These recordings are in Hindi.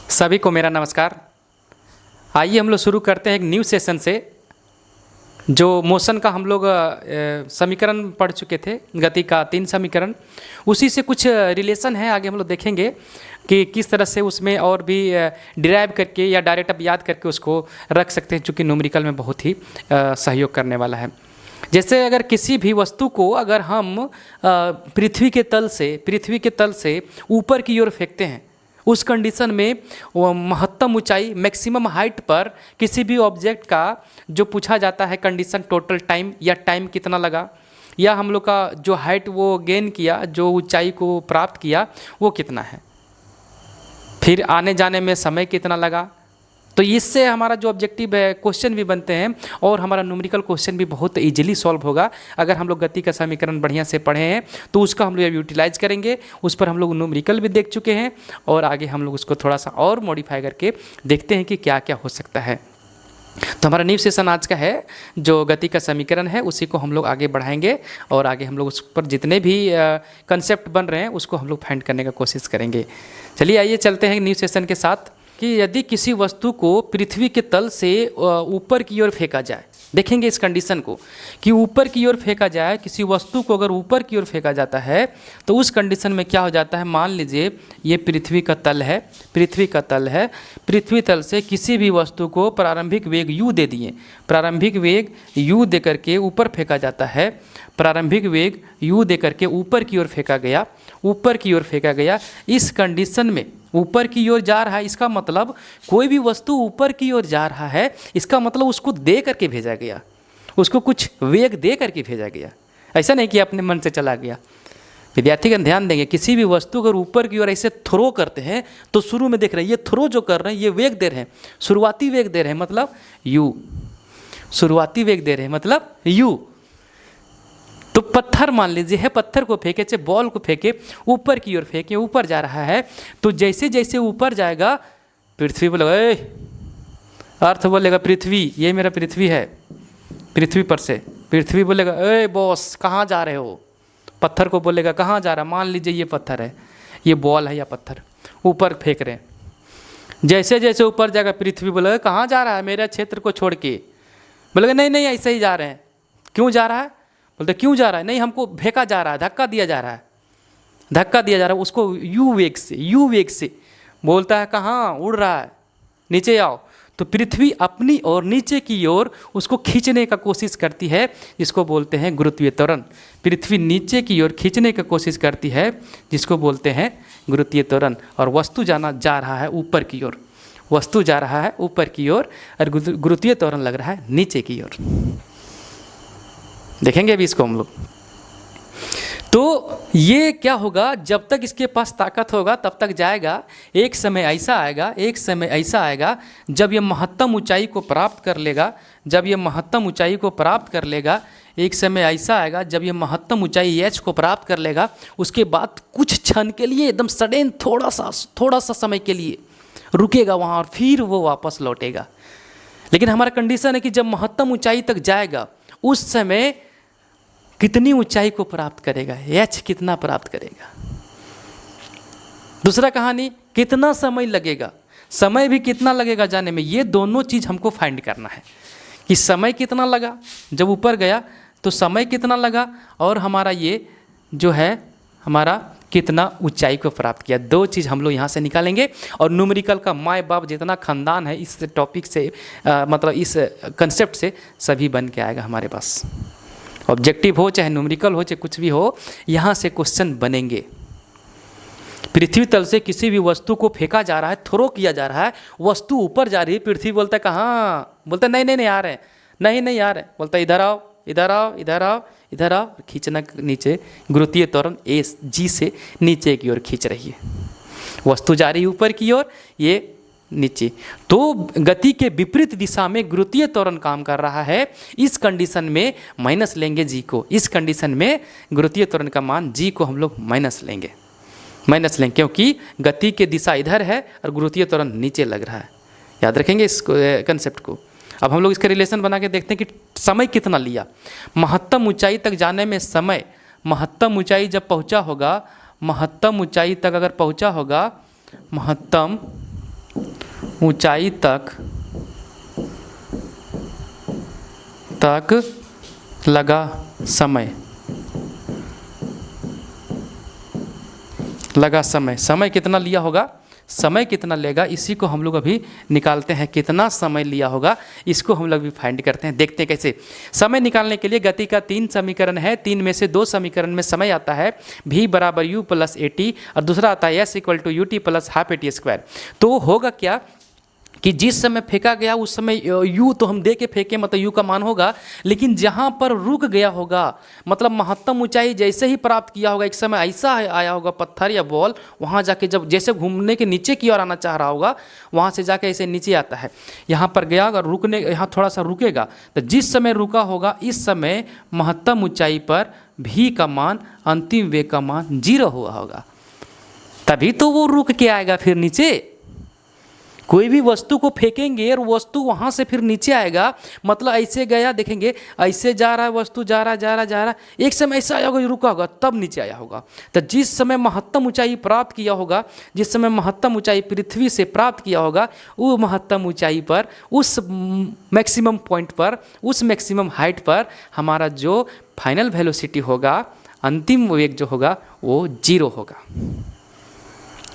सभी को मेरा नमस्कार। आइए हम लोग शुरू करते हैं एक न्यू सेशन से। जो मोशन का हम लोग समीकरण पढ़ चुके थे, गति का 3 समीकरण, उसी से कुछ रिलेशन है। आगे हम लोग देखेंगे कि किस तरह से उसमें और भी डिराइव करके या डायरेक्ट अब याद करके उसको रख सकते हैं, चूँकि न्यूमेरिकल में बहुत ही सहयोग करने वाला है। जैसे अगर किसी भी वस्तु को अगर हम पृथ्वी के तल से ऊपर की ओर फेंकते हैं, उस कंडीशन में वो महत्तम ऊंचाई मैक्सिमम हाइट पर किसी भी ऑब्जेक्ट का जो पूछा जाता है कंडीशन, टोटल टाइम या टाइम कितना लगा, या हम लोग का जो हाइट वो गेन किया, जो ऊंचाई को प्राप्त किया वो कितना है, फिर आने जाने में समय कितना लगा। तो इससे हमारा जो ऑब्जेक्टिव है क्वेश्चन भी बनते हैं और हमारा न्यूमेरिकल क्वेश्चन भी बहुत इजीली सॉल्व होगा। अगर हम लोग गति का समीकरण बढ़िया से पढ़े हैं तो उसका हम लोग यूटिलाइज करेंगे। उस पर हम लोग न्यूमेरिकल भी देख चुके हैं और आगे हम लोग उसको थोड़ा सा और मॉडिफाई करके देखते हैं कि क्या क्या हो सकता है। तो हमारा न्यू सेशन आज का है, जो गति का समीकरण है उसी को हम लोग आगे बढ़ाएंगे और आगे हम लोग उस पर जितने भी कंसेप्ट बन रहे हैं उसको हम लोग फाइंड करने का कोशिश करेंगे। चलिए आइए चलते हैं न्यू सेशन के साथ कि यदि किसी वस्तु को पृथ्वी के तल से ऊपर की ओर फेंका जाए, देखेंगे इस कंडीशन को कि ऊपर की ओर फेंका जाए, किसी वस्तु को अगर ऊपर की ओर फेंका जाता है तो उस कंडीशन में क्या हो जाता है। मान लीजिए ये पृथ्वी का तल है, पृथ्वी तल से किसी भी वस्तु को प्रारंभिक वेग u दे दिए, प्रारंभिक वेग u दे करके ऊपर फेंका जाता है, प्रारंभिक वेग u दे करके ऊपर की ओर फेंका गया। इस कंडीशन में ऊपर की ओर जा रहा है, इसका मतलब कोई भी वस्तु ऊपर की ओर जा रहा है, इसका मतलब उसको दे करके भेजा गया, उसको कुछ वेग दे करके भेजा गया। ऐसा नहीं कि अपने मन से चला गया। विद्यार्थीगण ध्यान देंगे, किसी भी वस्तु अगर ऊपर की ओर ऐसे थ्रो करते हैं तो शुरू में देख रहे हैं ये थ्रो जो कर रहे हैं ये वेग दे रहे हैं, शुरुआती वेग दे रहे हैं मतलब u, शुरुआती वेग दे रहे हैं मतलब u। तो पत्थर मान लीजिए है, पत्थर को फेंके, चाहे बॉल को फेंके, ऊपर की ओर फेंके, ऊपर जा रहा है, तो जैसे जैसे ऊपर जाएगा पृथ्वी बोलेगा ए, अर्थ बोलेगा पृथ्वी, ये मेरा पृथ्वी है, पृथ्वी पर से पृथ्वी बोलेगा ए बॉस कहाँ जा रहे हो, पत्थर को बोलेगा कहाँ जा रहा है। मान लीजिए ये पत्थर है, ये बॉल है या पत्थर, ऊपर फेंक रहे हैं, जैसे जैसे ऊपर जाएगा पृथ्वी बोलेगा कहाँ जा रहा है, मेरे क्षेत्र को छोड़ के, बोलेगा नहीं नहीं ऐसे ही जा रहे हैं। क्यों जा रहा है, बोलते क्यों जा रहा है, नहीं हमको फेंका जा रहा है, धक्का दिया जा रहा है, उसको यू वेग से बोलता है कहाँ उड़ रहा है, नीचे आओ। तो पृथ्वी अपनी और नीचे की ओर उसको खींचने का कोशिश करती है, जिसको बोलते हैं गुरुत्वीय त्वरण। पृथ्वी नीचे की ओर खींचने की कोशिश करती है, जिसको बोलते हैं गुरुत्वीय त्वरण। और वस्तु जा रहा है ऊपर की ओर, वस्तु जा रहा है ऊपर की ओर और गुरुत्वीय त्वरण लग रहा है नीचे की ओर। देखेंगे अभी इसको हम लोग। तो ये क्या होगा, जब तक इसके पास ताकत होगा तब तक जाएगा। एक समय ऐसा आएगा जब ये महत्तम ऊंचाई को प्राप्त कर लेगा, एक समय ऐसा आएगा जब ये महत्तम ऊंचाई h को प्राप्त कर लेगा। उसके बाद कुछ क्षण के लिए एकदम सडन थोड़ा सा समय के लिए रुकेगा वहाँ और फिर वो वापस लौटेगा। लेकिन हमारा कंडीशन है कि जब महत्तम ऊंचाई तक जाएगा उस समय कितनी ऊंचाई को प्राप्त करेगा, h कितना प्राप्त करेगा। दूसरा कहानी, कितना समय लगेगा, समय भी कितना लगेगा जाने में। ये दोनों चीज़ हमको फाइंड करना है कि समय कितना लगा जब ऊपर गया, तो समय कितना लगा, और हमारा ये जो है हमारा कितना ऊंचाई को प्राप्त किया। दो चीज़ हम लोग यहाँ से निकालेंगे और न्यूमेरिकल का माय बाप जितना खानदान है इस टॉपिक से मतलब इस कंसेप्ट से सभी बन के आएगा हमारे पास। ऑब्जेक्टिव हो चाहे न्यूमेरिकल हो चाहे कुछ भी हो, यहाँ से क्वेश्चन बनेंगे। पृथ्वी तल से किसी भी वस्तु को फेंका जा रहा है, थ्रो किया जा रहा है, वस्तु ऊपर जा रही है, पृथ्वी बोलता है कहाँ, बोलता है नहीं आ रहे हैं, नहीं आ रहे हैं, बोलता है इधर आओ, खींचना नीचे, गुरुत्वीय त्वरण g से नीचे की ओर खींच रही है, वस्तु जा रही है ऊपर की ओर, ये नीचे। तो गति के विपरीत दिशा में गुरुत्वीय त्वरण काम कर रहा है। इस कंडीशन में माइनस लेंगे g को, इस कंडीशन में गुरुत्वीय त्वरण का मान g को हम लोग माइनस लेंगे, क्योंकि गति के दिशा इधर है और गुरुत्वीय त्वरण नीचे लग रहा है। याद रखेंगे इस कंसेप्ट को। अब हम लोग इसका रिलेशन बना के देखते हैं कि समय कितना लिया। महत्तम ऊंचाई तक जाने में समय, महत्तम ऊंचाई जब पहुंचा होगा, महत्तम ऊंचाई तक अगर पहुंचा होगा, महत्तम ऊंचाई तक लगा समय कितना लिया होगा, समय कितना लेगा, इसी को हम लोग अभी निकालते हैं। कितना समय लिया होगा इसको हम लोग भी फाइंड करते हैं। देखते हैं कैसे। समय निकालने के लिए गति का 3 समीकरण है, 3 में से 2 समीकरण में समय आता है v बराबर u प्लस ए टी और दूसरा आता है s equal to u t plus half a t square. तो होगा क्या कि जिस समय फेंका गया उस समय u तो हम दे के फेंके, मतलब u का मान होगा, लेकिन जहाँ पर रुक गया होगा मतलब महत्तम ऊंचाई जैसे ही प्राप्त किया होगा, एक समय ऐसा आया होगा पत्थर या बॉल, वहाँ जाके जब जैसे घूमने के नीचे की ओर आना चाह रहा होगा, वहाँ से जाके ऐसे नीचे आता है, यहाँ पर गया अगर रुकने, यहाँ थोड़ा सा रुकेगा, तो जिस समय रुका होगा इस समय महत्तम ऊंचाई पर v का मान, अंतिम वेग का मान 0 हुआ होगा, तभी तो वो रुक के आएगा फिर नीचे। कोई भी वस्तु को फेंकेंगे और वस्तु वहाँ से फिर नीचे आएगा, मतलब ऐसे गया, देखेंगे ऐसे जा रहा है वस्तु, जा रहा, एक समय ऐसा आया होगा रुका होगा तब नीचे आया होगा। तो जिस समय महत्तम ऊंचाई प्राप्त किया होगा, जिस समय महत्तम ऊंचाई पृथ्वी से प्राप्त किया होगा, वो महत्तम ऊंचाई पर, उस मैक्सिमम पॉइंट पर, उस मैक्सिमम हाइट पर हमारा जो फाइनल वेलोसिटी होगा, अंतिम वेग जो होगा वो 0 होगा,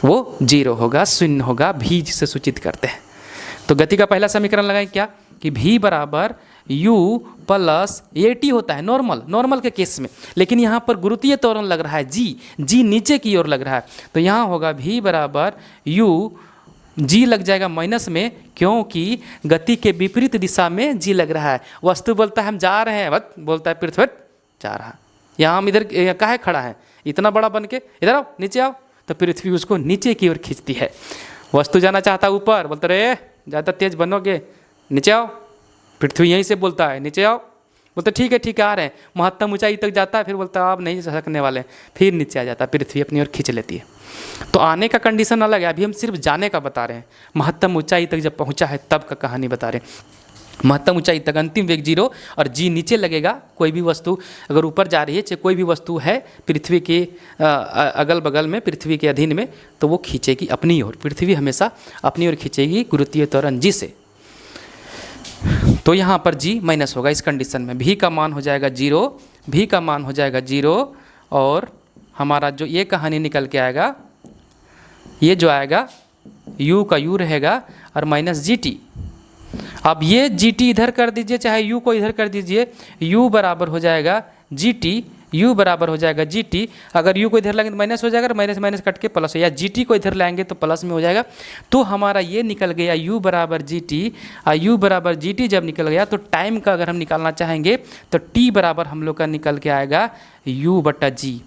वो 0 होगा, शून्य होगा, v जिसे सूचित करते हैं। तो गति का पहला समीकरण लगाएं क्या कि v बराबर u प्लस ए टी होता है नॉर्मल के केस में, लेकिन यहाँ पर गुरुत्वीय त्वरण लग रहा है g नीचे की ओर लग रहा है, तो यहाँ होगा v बराबर u, g लग जाएगा माइनस में, क्योंकि गति के विपरीत दिशा में g लग रहा है। वस्तु बोलता है हम जा रहे हैं, वक्त बोलता है पृथ्वी जा रहा है, यहाँ हम इधर काहे खड़ा है इतना बड़ा बन के, इधर आओ नीचे आओ, तो पृथ्वी उसको नीचे की ओर खींचती है। वस्तु जाना चाहता है ऊपर, बोलते रे ज़्यादा तेज बनोगे, नीचे आओ, पृथ्वी यहीं से बोलता है नीचे आओ, बोलते ठीक है आ रहे हैं, महत्तम ऊंचाई तक जाता है, फिर बोलता है आप नहीं जा सकने वाले, फिर नीचे आ जाता है, पृथ्वी अपनी ओर खींच लेती है। तो आने का कंडीशन अलग है, अभी हम सिर्फ जाने का बता रहे हैं, महत्तम ऊंचाई तक जब पहुँचा है तब का कहानी बता रहे हैं। महत्तम ऊंचाई तक अंतिम वेग 0 और g नीचे लगेगा। कोई भी वस्तु अगर ऊपर जा रही है, चाहे कोई भी वस्तु है पृथ्वी के अगल बगल में, पृथ्वी के अधीन में, तो वो खींचेगी अपनी ओर, पृथ्वी हमेशा अपनी ओर खींचेगी गुरुत्वीय त्वरण g से। तो यहाँ पर g माइनस होगा इस कंडीशन में, v का मान हो जाएगा 0, v का मान हो जाएगा 0 और हमारा जो ये कहानी निकल के आएगा, ये जो आएगा u का u रहेगा और माइनस GT। अब ये GT इधर कर दीजिए, चाहे u को इधर कर दीजिए, u बराबर हो जाएगा GT, u बराबर हो जाएगा GT। अगर u को इधर लाएंगे तो माइनस हो जाएगा, माइनस माइनस कट के प्लस हो, या GT को इधर लाएंगे तो प्लस में हो जाएगा। तो हमारा ये निकल गया u बराबर GT, और u बराबर GT जब निकल गया तो टाइम का अगर हम निकालना चाहेंगे तो t बराबर हम लोग का निकल के आएगा u बटा g।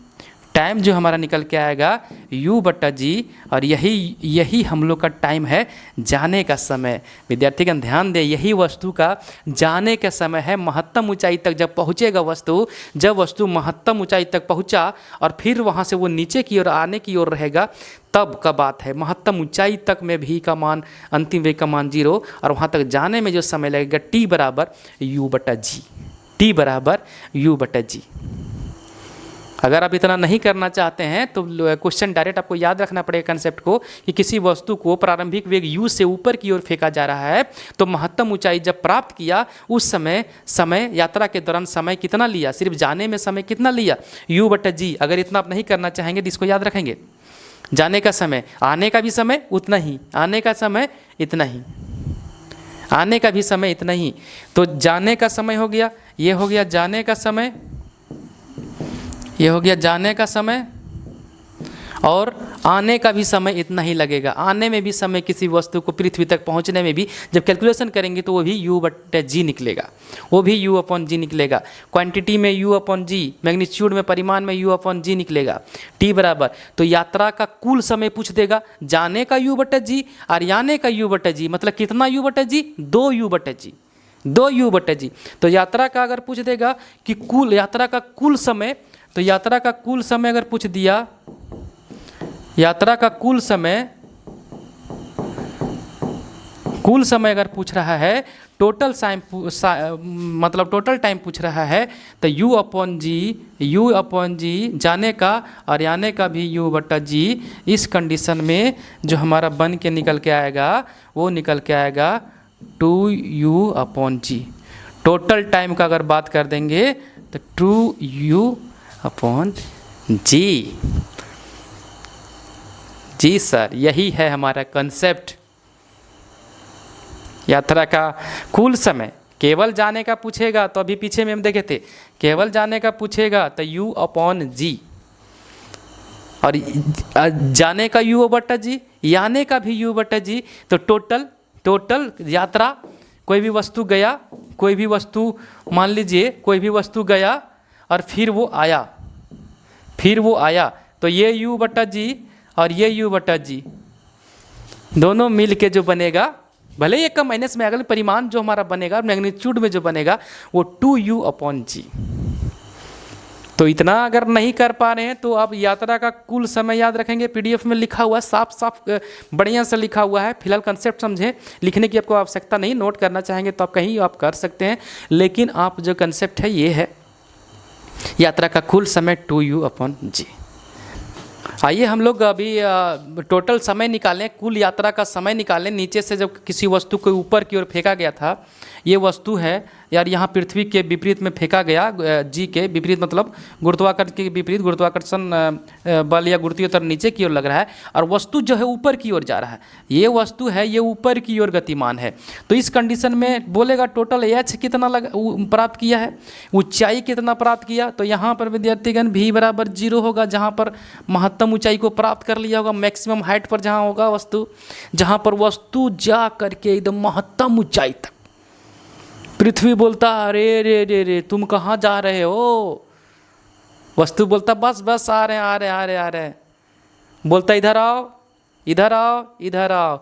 टाइम जो हमारा निकल के आएगा u बटा जी, और यही हम लोग का टाइम है जाने का समय। विद्यार्थीगण ध्यान दें, यही वस्तु का जाने का समय है। महत्तम ऊंचाई तक जब पहुँचेगा वस्तु, जब वस्तु महत्तम ऊंचाई तक पहुँचा और फिर वहाँ से वो नीचे की ओर आने की ओर रहेगा, तब का बात है। महत्तम ऊंचाई तक में v का मान, अंतिम वेग का मान 0, और वहाँ तक जाने में जो समय लगेगा t बराबर u बटा जी, t बराबर u बटा जी। अगर आप इतना नहीं करना चाहते हैं तो क्वेश्चन डायरेक्ट आपको याद रखना पड़ेगा कंसेप्ट को, कि किसी वस्तु को प्रारंभिक वेग u से ऊपर की ओर फेंका जा रहा है, तो महत्तम ऊंचाई जब प्राप्त किया उस समय यात्रा के दौरान समय कितना लिया, सिर्फ जाने में समय कितना लिया, u बटा जी। अगर इतना आप नहीं करना चाहेंगे तो इसको याद रखेंगे, जाने का समय, आने का भी समय उतना ही, आने का समय इतना ही, आने का भी समय इतना ही। तो जाने का समय हो गया, ये हो गया जाने का समय, ये हो गया जाने का समय, और आने का भी समय इतना ही लगेगा। आने में भी समय, किसी वस्तु को पृथ्वी तक पहुंचने में भी जब कैलकुलेशन करेंगे तो वो भी u बटा जी निकलेगा, वो भी u अपॉन जी निकलेगा। क्वांटिटी में u अपॉन जी, मैग्नीट्यूड में, परिमाण में u अपॉन जी निकलेगा, t बराबर। तो यात्रा का कुल समय पूछ देगा, जाने का u बटा जी और आने का u बटा जी, मतलब कितना u बटा जी, 2u बटा जी, 2u बटा जी। तो यात्रा का अगर पूछ देगा कि कुल यात्रा का कुल समय, तो यात्रा का कुल समय अगर पूछ दिया, यात्रा का कुल समय कुल समय अगर पूछ रहा है, टोटल मतलब टोटल टाइम पूछ रहा है, तो यू अपॉन जी जाने का और आने का भी यू बटा जी, इस कंडीशन में जो हमारा बन के निकल के आएगा वो निकल के आएगा 2u अपॉन जी। टोटल टाइम का अगर बात कर देंगे तो 2u अपॉन जी। जी सर, यही है हमारा कंसेप्ट। यात्रा का कुल समय केवल जाने का पूछेगा तो अभी पीछे में हम देखे थे, केवल जाने का पूछेगा तो u अपॉन जी, और जाने का u बटा जी, आने का भी u बटा जी। तो टोटल यात्रा, कोई भी वस्तु गया, कोई भी वस्तु मान लीजिए कोई भी वस्तु गया और फिर वो आया, तो ये u बटा जी और ये u बटा जी दोनों मिल के जो बनेगा, भले ही एक का माइनस में अगले परिमाण जो हमारा बनेगा मैग्नीट्यूड में जो बनेगा वो 2u अपॉन जी। तो इतना अगर नहीं कर पा रहे हैं तो आप यात्रा का कुल समय याद रखेंगे, पीडीएफ में लिखा हुआ है, साफ बढ़िया से लिखा हुआ है। फिलहाल कंसेप्ट समझें, लिखने की आपको आवश्यकता नहीं, नोट करना चाहेंगे तो आप कहीं आप कर सकते हैं, लेकिन आप जो कंसेप्ट है ये है यात्रा का कुल समय 2u अपॉन जी। आइए हम लोग अभी टोटल समय निकालें, कुल यात्रा का समय निकालें। नीचे से जब किसी वस्तु को ऊपर की ओर फेंका गया था, ये वस्तु है यार, यहाँ पृथ्वी के विपरीत में फेंका गया, जी के विपरीत मतलब गुरुत्वाकर्षण के विपरीत, गुरुत्वाकर्षण बल या गुरुत्वाकर्षण नीचे की ओर लग रहा है और वस्तु जो है ऊपर की ओर जा रहा है। ये वस्तु है, ये ऊपर की ओर गतिमान है। तो इस कंडीशन में बोलेगा टोटल एच कितना प्राप्त किया है, ऊंचाई कितना प्राप्त किया। तो यहाँ पर विद्यार्थीगण भी बराबर 0 होगा, जहाँ पर महत्तम ऊंचाई को प्राप्त कर लिया होगा, मैक्सिमम हाइट पर जहाँ होगा वस्तु, जहाँ पर वस्तु जा करके एकदम महत्तम ऊंचाई तक। पृथ्वी बोलता अरे रे रे रे तुम कहाँ जा रहे हो, वस्तु बोलता बस आ रहे। बोलता इधर आओ।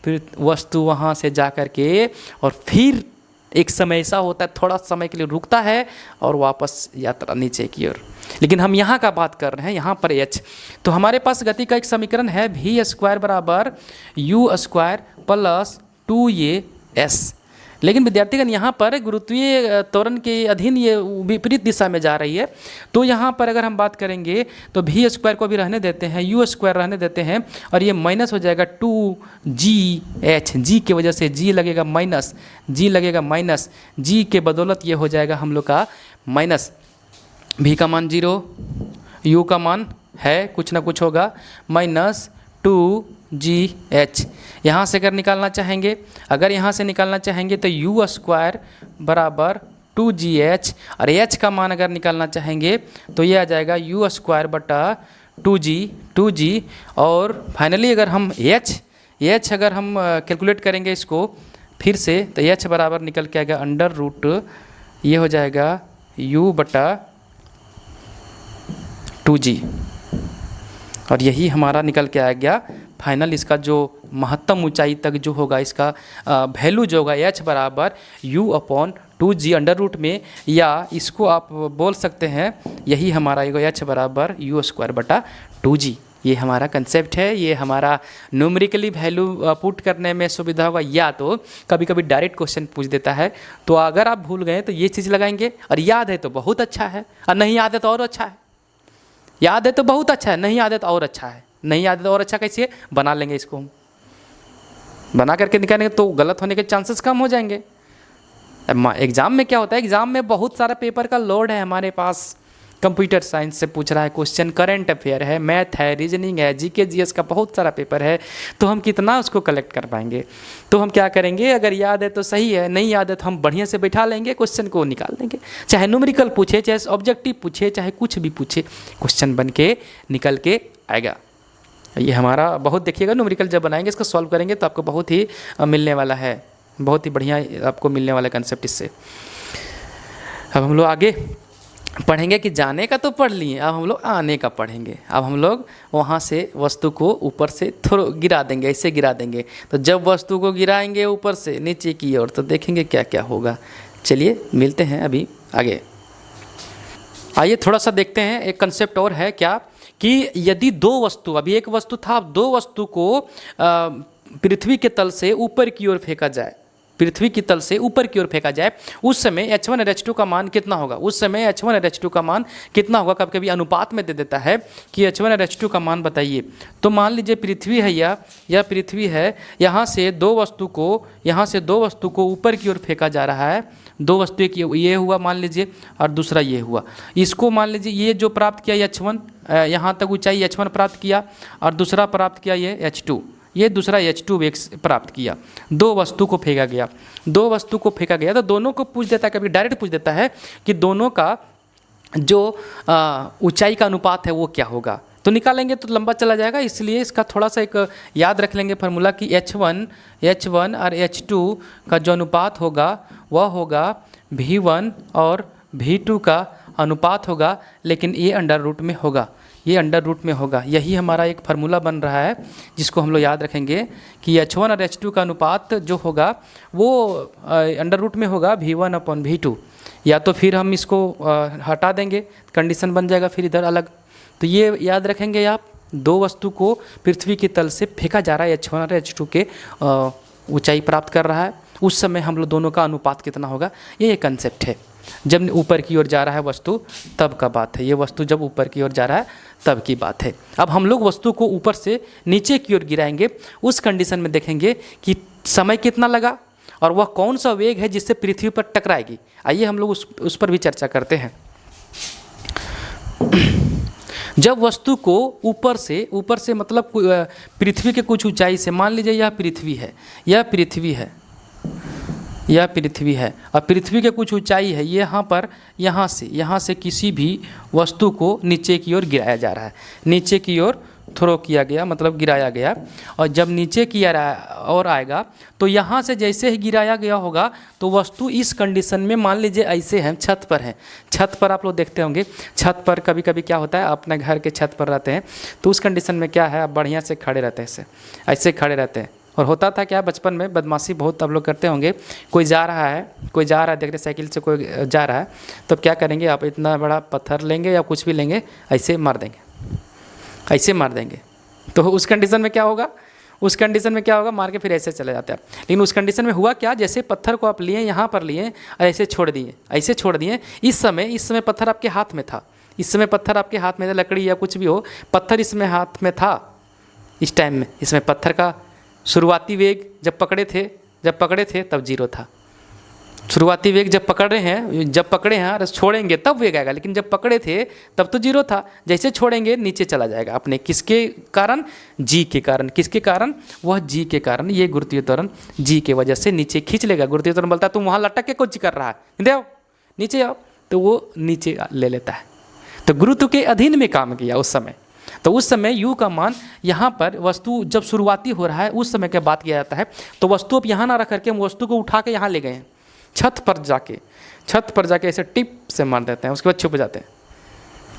फिर वस्तु वहाँ से जा कर के और फिर एक समय ऐसा होता है, थोड़ा समय के लिए रुकता है और वापस यात्रा नीचे की ओर। लेकिन हम यहाँ का बात कर रहे हैं, यहाँ पर h। तो हमारे पास गति का एक समीकरण है, v स्क्वायर बराबर u स्क्वायर प्लस 2as। लेकिन विद्यार्थीगण यहाँ पर गुरुत्वीय त्वरण के अधीन ये विपरीत दिशा में जा रही है। तो यहाँ पर अगर हम बात करेंगे तो v स्क्वायर को भी रहने देते हैं, u स्क्वायर रहने देते हैं, और ये माइनस हो जाएगा 2gh। जी की वजह से g लगेगा माइनस, जी के बदौलत ये हो जाएगा हम लोग का माइनस। v का मान 0, u का मान है कुछ ना कुछ होगा माइनस 2gh। यहाँ से अगर निकालना चाहेंगे तो u स्क्वायर बराबर 2gh, और h का मान अगर निकालना चाहेंगे तो ये आ जाएगा u स्क्वायर बटा 2g। और फाइनली अगर हम h अगर हम कैलकुलेट करेंगे इसको फिर से, तो h बराबर निकल के आएगा अंडर रूट, ये हो जाएगा u बटा 2g। और यही हमारा निकल के आ गया फाइनल, इसका जो महत्तम ऊंचाई तक जो होगा इसका वैल्यू जो होगा h बराबर u upon 2g under root में, या इसको आप बोल सकते हैं यही हमारा h बराबर u स्क्वायर बटा 2g। ये हमारा कंसेप्ट है, ये हमारा न्यूमेरिकली वैल्यू पुट करने में सुविधा होगा, या तो कभी कभी डायरेक्ट क्वेश्चन पूछ देता है। तो अगर आप भूल गए तो ये चीज़ लगाएंगे, और याद है तो बहुत अच्छा है, और नहीं याद है तो और अच्छा है। याद है तो बहुत अच्छा है, नहीं याद है तो और अच्छा है। नहीं याद है तो और अच्छा कैसे बना लेंगे, इसको हम बना करके निकालेंगे तो गलत होने के चांसेस कम हो जाएंगे। एग्ज़ाम में क्या होता है, एग्ज़ाम में बहुत सारा पेपर का लोड है हमारे पास। कंप्यूटर साइंस से पूछ रहा है क्वेश्चन, करंट अफेयर है, मैथ है, रीजनिंग है, जीके जीएस का बहुत सारा पेपर है। तो हम कितना उसको कलेक्ट कर पाएंगे। तो हम क्या करेंगे, अगर याद है तो सही है, नहीं याद है तो हम बढ़िया से बैठा लेंगे, क्वेश्चन को निकाल देंगे। चाहे न्यूमेरिकल पूछे, चाहे ऑब्जेक्टिव पूछे, चाहे कुछ भी पूछे, क्वेश्चन बन के निकल के आएगा। ये हमारा बहुत देखिएगा, न्यूमेरिकल जब बनाएंगे इसको सॉल्व करेंगे तो आपको बहुत ही मिलने वाला है, बहुत ही बढ़िया आपको मिलने वाला कंसेप्ट इससे। अब हम लोग आगे पढ़ेंगे कि जाने का तो पढ़ लिए, अब हम लोग आने का पढ़ेंगे। अब हम लोग वहाँ से वस्तु को ऊपर से थोड़ा गिरा देंगे, ऐसे गिरा देंगे। तो जब वस्तु को गिराएंगे ऊपर से नीचे की ओर तो देखेंगे क्या क्या होगा। चलिए मिलते हैं अभी आगे। आइए थोड़ा सा देखते हैं, एक कंसेप्ट और है क्या कि यदि दो वस्तु, अभी एक वस्तु था, अब दो वस्तु को पृथ्वी के तल से ऊपर की ओर फेंका जाए, पृथ्वी की तल से ऊपर की ओर फेंका जाए, उस समय H1 का मान कितना होगा, उस समय H1 का मान कितना होगा। कभी कभी अनुपात में दे देता है कि H1 का मान बताइए। तो मान लीजिए पृथ्वी है, यह पृथ्वी है, यहाँ से दो वस्तु को ऊपर की ओर फेंका जा रहा है। दो वस्तु, एक ये हुआ मान लीजिए और दूसरा ये हुआ। इसको मान लीजिए ये जो प्राप्त किया H1, यहाँ तक ऊंचाई H1 प्राप्त किया और दूसरा प्राप्त किया ये H2, ये दूसरा H2 वेग प्राप्त किया। दो वस्तु को फेंका गया, तो दोनों को पूछ देता है, कभी डायरेक्ट पूछ देता है कि दोनों का जो ऊंचाई का अनुपात है वो क्या होगा। तो निकालेंगे तो लंबा चला जाएगा, इसलिए इसका थोड़ा सा एक याद रख लेंगे फार्मूला कि H1 और H2 का जो अनुपात होगा वह होगा V1 और V2 का अनुपात होगा, लेकिन ये अंडर रूट में होगा, यही हमारा एक फार्मूला बन रहा है जिसको हम लोग याद रखेंगे कि H1 और H2 का अनुपात जो होगा वो अंडर रूट में होगा V1/V2। या तो फिर हम इसको हटा देंगे, कंडीशन बन जाएगा फिर इधर अलग। तो ये याद रखेंगे आप, दो वस्तु को पृथ्वी की तल से फेंका जा रहा है, H1 और H2 के ऊंचाई प्राप्त कर रहा है, उस समय हम लोग दोनों का अनुपात कितना होगा, ये एक कंसेप्ट है। जब ऊपर की ओर जा रहा है वस्तु तब का बात है, ये वस्तु जब ऊपर की ओर जा रहा है तब की बात है। अब हम लोग वस्तु को ऊपर से नीचे की ओर गिराएंगे, उस कंडीशन में देखेंगे कि समय कितना लगा और वह कौन सा वेग है जिससे पृथ्वी पर टकराएगी। आइए हम लोग उस पर भी चर्चा करते हैं। जब वस्तु को ऊपर से मतलब पृथ्वी के कुछ ऊंचाई से, मान लीजिए यह पृथ्वी है और पृथ्वी के कुछ ऊंचाई है, यहाँ से किसी भी वस्तु को नीचे की ओर गिराया जा रहा है, नीचे की ओर थ्रो किया गया मतलब गिराया गया। और जब नीचे की ओर आएगा तो यहाँ से जैसे ही गिराया गया होगा तो वस्तु इस कंडीशन में, मान लीजिए ऐसे हैं, छत पर आप लोग देखते होंगे, छत पर कभी कभी क्या होता है, अपने घर के छत पर रहते हैं तो उस कंडीशन में क्या है, आप बढ़िया से खड़े रहते हैं, ऐसे खड़े रहते हैं। और होता था क्या, बचपन में बदमाशी बहुत आप लोग करते होंगे, कोई जा रहा है देख रहे साइकिल से कोई जा रहा है, तब क्या करेंगे आप, इतना बड़ा पत्थर लेंगे या कुछ भी लेंगे, ऐसे मार देंगे। तो उस कंडीशन में क्या होगा, मार के फिर ऐसे चले जाते हैं। लेकिन उस कंडीशन में हुआ क्या, जैसे पत्थर को आप लिए, यहाँ पर लिए और ऐसे छोड़ दिए, इस समय पत्थर आपके हाथ में था, लकड़ी या कुछ भी हो, पत्थर इसमें हाथ में था। इस टाइम में इसमें पत्थर का शुरुआती वेग जब पकड़े थे तब 0 था। शुरुआती वेग जब पकड़े हैं और छोड़ेंगे तब वेग आएगा, लेकिन जब पकड़े थे तब तो 0 था। जैसे छोड़ेंगे नीचे चला जाएगा अपने, किसके कारण, जी के कारण। किसके कारण, वह जी के कारण, ये गुरुत्वीय त्वरण जी के वजह से नीचे खींच लेगा। गुरुत्वीय त्वरण बोलता है तुम वहाँ लटक के कुछ कर रहा है, देखो नीचे आओ, तो वो नीचे ले लेता है। तो गुरुत्व के अधीन में काम किया उस समय। तो उस समय U का मान, यहाँ पर वस्तु जब शुरुआती हो रहा है उस समय की बात किया जाता है। तो वस्तु अब यहाँ ना रख करके हम वस्तु को उठा के यहाँ ले गए हैं, छत पर जाके ऐसे टिप से मार देते हैं, उसके बाद छुप जाते हैं,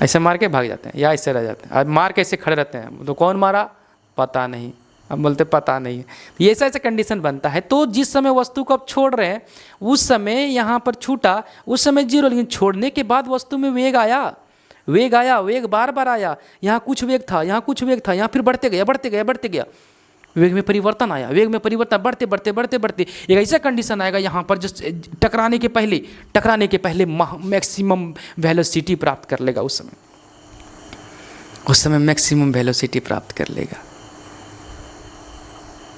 ऐसे मार के भाग जाते हैं या ऐसे रह जाते हैं। अब मार के ऐसे खड़े रहते हैं, तो कौन मारा पता नहीं, अब बोलते पता नहीं है। ये ऐसा कंडीशन बनता है। तो जिस समय वस्तु को आप छोड़ रहे हैं उस समय यहाँ पर छूटा, उस समय 0, लेकिन छोड़ने के बाद वस्तु में वेग आया, वेग बार आया। यहाँ कुछ वेग था, यहाँ फिर बढ़ते गया, वेग में परिवर्तन आया, बढ़ते एक ऐसा कंडीशन आएगा यहाँ पर जो टकराने के पहले मैक्सिमम वेलोसिटी प्राप्त कर लेगा। उस समय मैक्सिमम वेलोसिटी प्राप्त कर लेगा।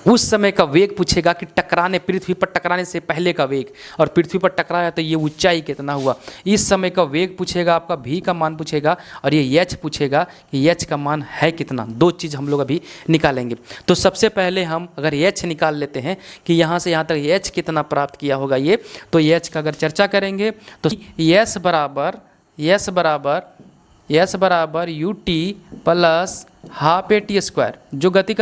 उस समय का वेग पूछेगा कि पृथ्वी पर टकराने से पहले का वेग, और पृथ्वी पर टकराया तो ये ऊंचाई कितना हुआ। इस समय का वेग पूछेगा, आपका v का मान पूछेगा, और ये h पूछेगा कि h का मान है कितना। दो चीज़ हम लोग अभी निकालेंगे। तो सबसे पहले हम अगर h निकाल लेते हैं कि यहाँ से यहाँ तक h कितना प्राप्त किया होगा ये, तो h का अगर चर्चा करेंगे तो s बराबर ut प्लस हाफ a² जो गति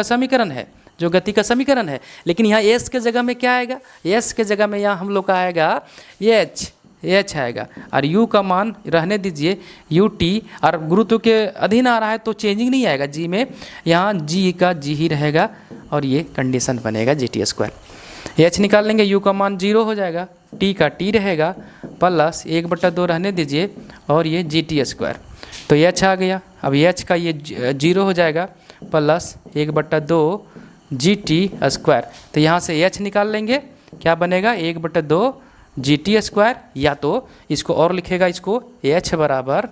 का समीकरण है। लेकिन यहाँ s के जगह में क्या आएगा, s के जगह में यहाँ हम लोग का आएगा h आएगा, और u का मान रहने दीजिए ut, और गुरुत्व के अधीन आ रहा है तो चेंजिंग नहीं आएगा g में, यहाँ g का g ही रहेगा, और ये कंडीशन बनेगा gt²। h निकाल लेंगे, u का मान 0 हो जाएगा, t का t रहेगा, प्लस 1/2 रहने दीजिए, और ये gt²। तो h आ गया। अब h का ये 0 हो जाएगा, प्लस 1/2 जी टी स्क्वायर। तो यहाँ से एच निकाल लेंगे, क्या बनेगा 1/2 जी टी स्क्वायर, या तो इसको और लिखेगा, इसको एच बराबर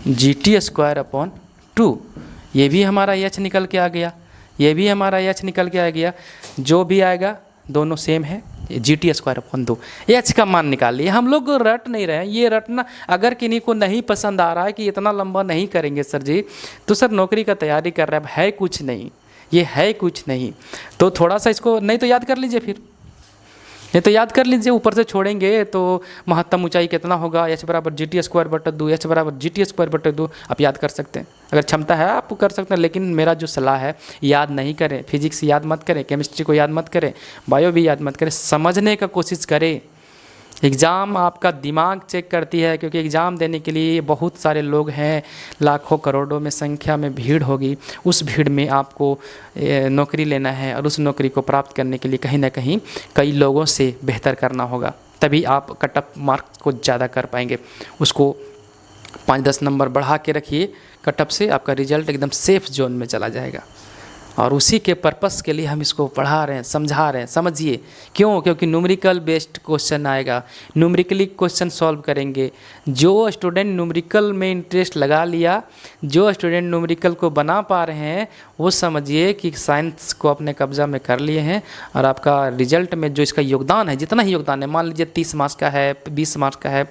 जी टी स्क्वायर अपॉन 2। ये भी हमारा एच निकल के आ गया, ये भी हमारा एच निकल के आ गया, जो भी आएगा दोनों सेम है, G T square upon 2। H का मान निकाल लिए। हम लोग रट नहीं रहे हैं, ये रटना अगर किन्हीं को नहीं पसंद आ रहा है कि इतना लंबा नहीं करेंगे सर जी, तो सर नौकरी का तैयारी कर रहे हैं, है कुछ नहीं, ये है कुछ नहीं, तो थोड़ा सा इसको नहीं तो याद कर लीजिए, फिर नहीं तो याद कर लीजिए, ऊपर से छोड़ेंगे तो महत्तम ऊंचाई कितना होगा, एच बराबर जी टी स्क्वायर बटा 2, एच बराबर जी टी स्क्वायर बटा 2, आप याद कर सकते हैं, अगर क्षमता है आप कर सकते हैं। लेकिन मेरा जो सलाह है, याद नहीं करें, फिजिक्स याद मत करें, केमिस्ट्री को याद मत करें, बायो भी याद मत करें, समझने का कोशिश करें। एग्ज़ाम आपका दिमाग चेक करती है, क्योंकि एग्ज़ाम देने के लिए बहुत सारे लोग हैं, लाखों करोड़ों में संख्या में भीड़ होगी, उस भीड़ में आपको नौकरी लेना है, और उस नौकरी को प्राप्त करने के लिए कहीं ना कहीं कई लोगों से बेहतर करना होगा, तभी आप कट ऑफ मार्क को ज़्यादा कर पाएंगे। उसको 5-10 नंबर बढ़ा के रखिए, कट ऑफ से आपका रिजल्ट एकदम सेफ जोन में चला जाएगा। और उसी के पर्पस के लिए हम इसको पढ़ा रहे हैं, समझा रहे हैं, समझिए क्यों, क्योंकि न्यूमेरिकल बेस्ड क्वेश्चन आएगा, न्यूमेरिकली क्वेश्चन सॉल्व करेंगे। जो स्टूडेंट न्यूमेरिकल में इंटरेस्ट लगा लिया, जो स्टूडेंट न्यूमेरिकल को बना पा रहे हैं, वो समझिए कि साइंस को अपने कब्जा में कर लिए हैं, और आपका रिजल्ट में जो इसका योगदान है, जितना ही योगदान है, मान लीजिए 30 मार्क्स का है, 20 मार्क्स का है,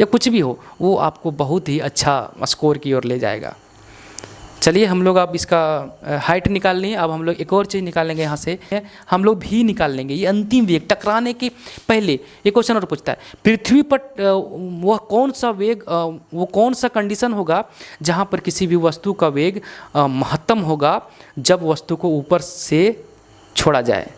या कुछ भी हो, वो आपको बहुत ही अच्छा स्कोर की ओर ले जाएगा। चलिए हम लोग अब इसका हाइट निकाल लें। अब हम लोग एक और चीज़ निकालेंगे, यहाँ से हम लोग भी निकाल लेंगे। ये अंतिम वेग टकराने के पहले एक क्वेश्चन और पूछता है, पृथ्वी पर वह कौन सा वेग, वो कौन सा कंडीशन होगा जहाँ पर किसी भी वस्तु का वेग महत्तम होगा जब वस्तु को ऊपर से छोड़ा जाए।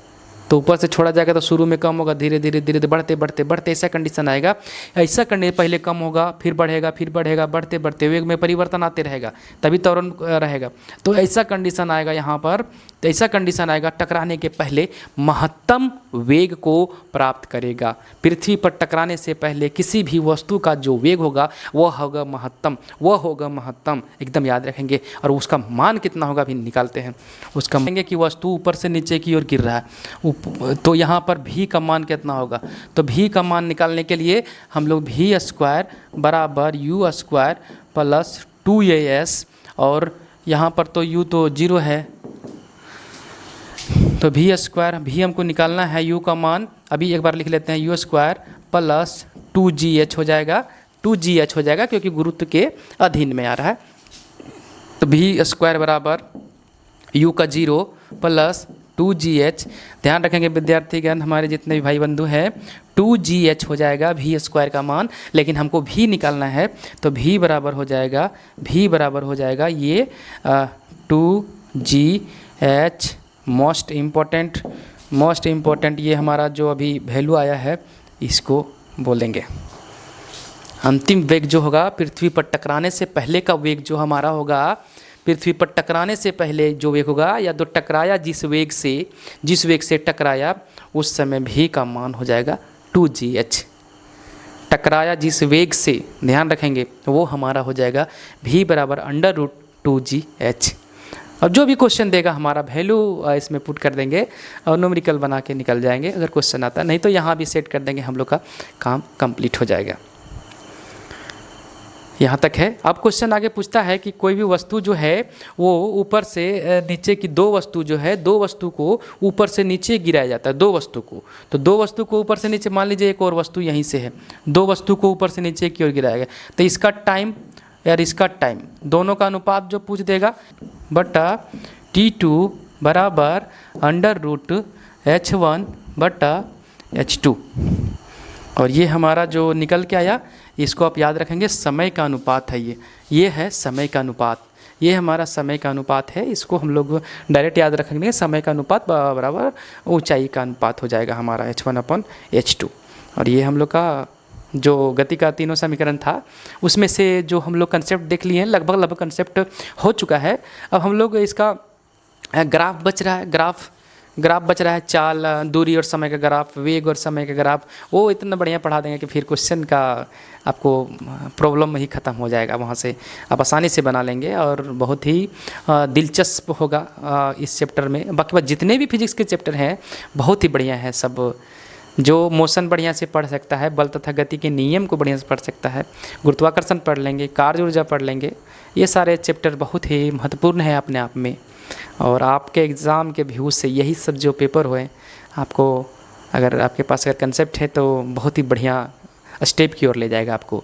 तो ऊपर से छोड़ा जाएगा तो शुरू में कम होगा, धीरे धीरे धीरे बढ़ते बढ़ते बढ़ते ऐसा कंडीशन आएगा। ऐसा कंडीशन पहले कम होगा, फिर बढ़ेगा, फिर बढ़ेगा, बढ़ते बढ़ते वेग में परिवर्तन आते रहेगा, तभी त्वरण रहेगा। तो ऐसा कंडीशन आएगा यहाँ पर, तो ऐसा कंडीशन आएगा टकराने के पहले महत्तम वेग को प्राप्त करेगा। पृथ्वी पर टकराने से पहले किसी भी वस्तु का जो वेग होगा वह होगा महत्तम, वह होगा महत्तम, एकदम याद रखेंगे। और उसका मान कितना होगा भी निकालते हैं। उसका मानेंगे कि वस्तु ऊपर से नीचे की ओर गिर रहा है, तो यहाँ पर भी का मान कितना होगा, तो भी का मान निकालने के लिए हम लोग भी स्क्वायर बराबर यू स्क्वायर प्लस 2as, और यहाँ पर तो u तो 0 है, तो भी स्क्वायर, भी हमको निकालना है u का मान, अभी एक बार लिख लेते हैं, यू स्क्वायर प्लस 2gh हो जाएगा, 2gh हो जाएगा क्योंकि गुरुत्व के अधीन में आ रहा है। तो भी स्क्वायर बराबर u का 0 प्लस 2gh, ध्यान रखेंगे विद्यार्थीगण, हमारे जितने भी भाई बंधु हैं, 2gh हो जाएगा भी स्क्वायर का मान, लेकिन हमको भी निकालना है, तो भी बराबर हो जाएगा, भी बराबर हो जाएगा ये 2gh। मोस्ट इम्पोर्टेंट ये हमारा जो अभी वैल्यू आया है, इसको बोलेंगे अंतिम वेग जो होगा पृथ्वी पर टकराने से पहले का वेग जो हमारा होगा, पृथ्वी पर टकराने से पहले जो वेग होगा, या तो टकराया जिस वेग से टकराया उस समय भी का मान हो जाएगा 2gh। टकराया जिस वेग से, ध्यान रखेंगे, वो हमारा हो जाएगा भी बराबर √2gh। अब जो भी क्वेश्चन देगा हमारा वैल्यू इसमें पुट कर देंगे और न्यूमेरिकल बना के निकल जाएंगे अगर क्वेश्चन आता, नहीं तो यहाँ भी सेट कर देंगे, हम लोग का काम कंप्लीट हो जाएगा। यहाँ तक है। अब क्वेश्चन आगे पूछता है कि कोई भी वस्तु जो है वो ऊपर से नीचे की, दो वस्तु जो है, दो वस्तु को ऊपर से नीचे गिराया जाता है, दो वस्तु को, तो दो वस्तु को ऊपर से नीचे, मान लीजिए एक और वस्तु यहीं से है, दो वस्तु को ऊपर से नीचे की ओर गिराया गया, तो इसका टाइम यार इसका टाइम दोनों का अनुपात जो पूछ देगा, बटा T2 बराबर √H1 बटा H2। और ये हमारा जो निकल के आया, इसको आप याद रखेंगे, समय का अनुपात है ये है समय का अनुपात, ये हमारा समय का अनुपात है। इसको हम लोग डायरेक्ट याद रखेंगे, समय का अनुपात बराबर ऊंचाई का अनुपात हो जाएगा हमारा H1/H2। और ये हम लोग का जो गति का तीनों समीकरण था, उसमें से जो हम लोग कंसेप्ट देख लिए हैं, लगभग कंसेप्ट हो चुका है। अब हम लोग इसका ग्राफ बच रहा है, ग्राफ बच रहा है चाल, दूरी और समय का ग्राफ, वेग और समय का ग्राफ, वो इतना बढ़िया पढ़ा देंगे कि फिर क्वेश्चन का आपको प्रॉब्लम ही ख़त्म हो जाएगा, वहाँ से आप आसानी से बना लेंगे और बहुत ही दिलचस्प होगा इस चैप्टर में। बाकी जितने भी फिजिक्स के चैप्टर हैं बहुत ही बढ़िया है सब। जो मोशन बढ़िया से पढ़ सकता है, बल तथा गति के नियम को बढ़िया से पढ़ सकता है, गुरुत्वाकर्षण पढ़ लेंगे, कार्य ऊर्जा पढ़ लेंगे, ये सारे चैप्टर बहुत ही महत्वपूर्ण है अपने आप में। और आपके एग्ज़ाम के व्यूज़ से यही सब जो पेपर हुए आपको, अगर आपके पास अगर कंसेप्ट है तो बहुत ही बढ़िया स्टेप की ओर ले जाएगा आपको।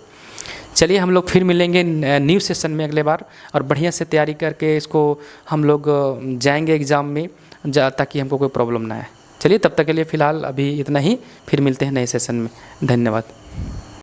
चलिए हम लोग फिर मिलेंगे न्यू सेशन में अगले बार, और बढ़िया से तैयारी करके इसको हम लोग जाएंगे एग्ज़ाम में ताकि हमको कोई प्रॉब्लम ना आए। चलिए तब तक के लिए फ़िलहाल अभी इतना ही, फिर मिलते हैं नए सेशन में। धन्यवाद।